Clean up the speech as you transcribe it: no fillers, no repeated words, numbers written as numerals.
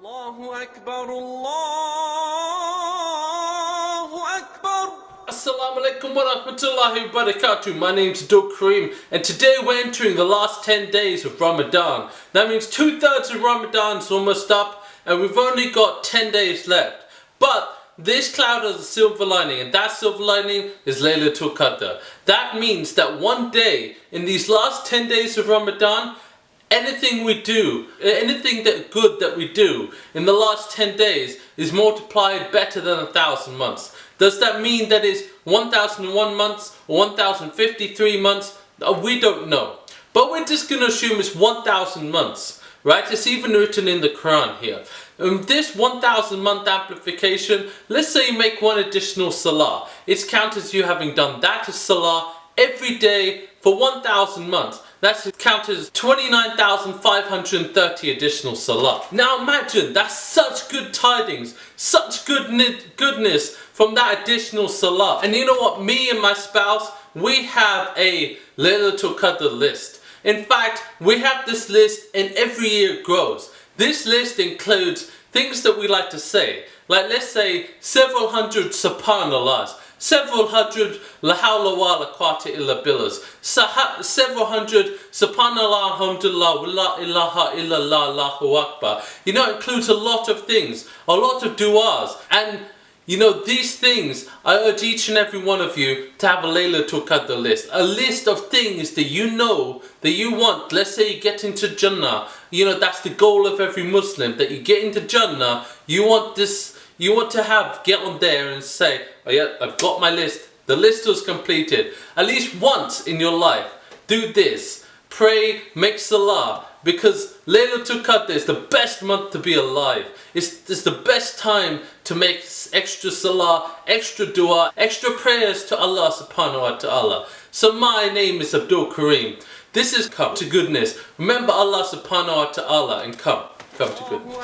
Allahu Akbar, Allahu Akbar. Assalamu alaikum wa rahmatullahi wa barakatuh. My name's Abdul Karim, and today we're entering the last 10 days of Ramadan. That means 2/3 of Ramadan's almost up, and we've only got 10 days left. But this cloud has a silver lining, and that silver lining is Lailatul Qadr. That means that one day in these last 10 days of Ramadan, anything we do, anything good that we do in the last 10 days is multiplied better than 1,000 months. Does that mean that it's 1,001 months or 1,053 months? We don't know. But we're just going to assume it's 1,000 months, right? It's even written in the Quran here. This 1,000 month amplification, let's say you make one additional salah. It's counted as you having done that as salah every day for 1,000 months. That's counted as 29,530 additional salah. Now imagine, that's such good tidings, such goodness from that additional salah. And you know what, me and my spouse, we have a Lailatul Qadr list. In fact, we have this list and every year it grows. This list includes things that we like to say, like let's say several hundred subhanallahs, several hundred la hawla wa la quwwata illa billahs, several hundred subhanallah, alhamdulillah, wa la ilaha illallah, Allahu akbar. You know, it includes a lot of things, a lot of du'as, and you know, these things, I urge each and every one of you to have a Lailatul Qadr list. A list of things that you know, that you want. Let's say you get into Jannah. You know, that's the goal of every Muslim, that you get into Jannah. You want this, you want to get on there and say, oh yeah, I've got my list. The list was completed. At least once in your life, do this. Pray, make salah. Because Lailatul Qadr is the best month to be alive. It's the best time to make extra salah, extra dua, extra prayers to Allah subhanahu wa ta'ala. So my name is Abdul Karim. This is Come to Goodness. Remember Allah subhanahu wa ta'ala and come to goodness.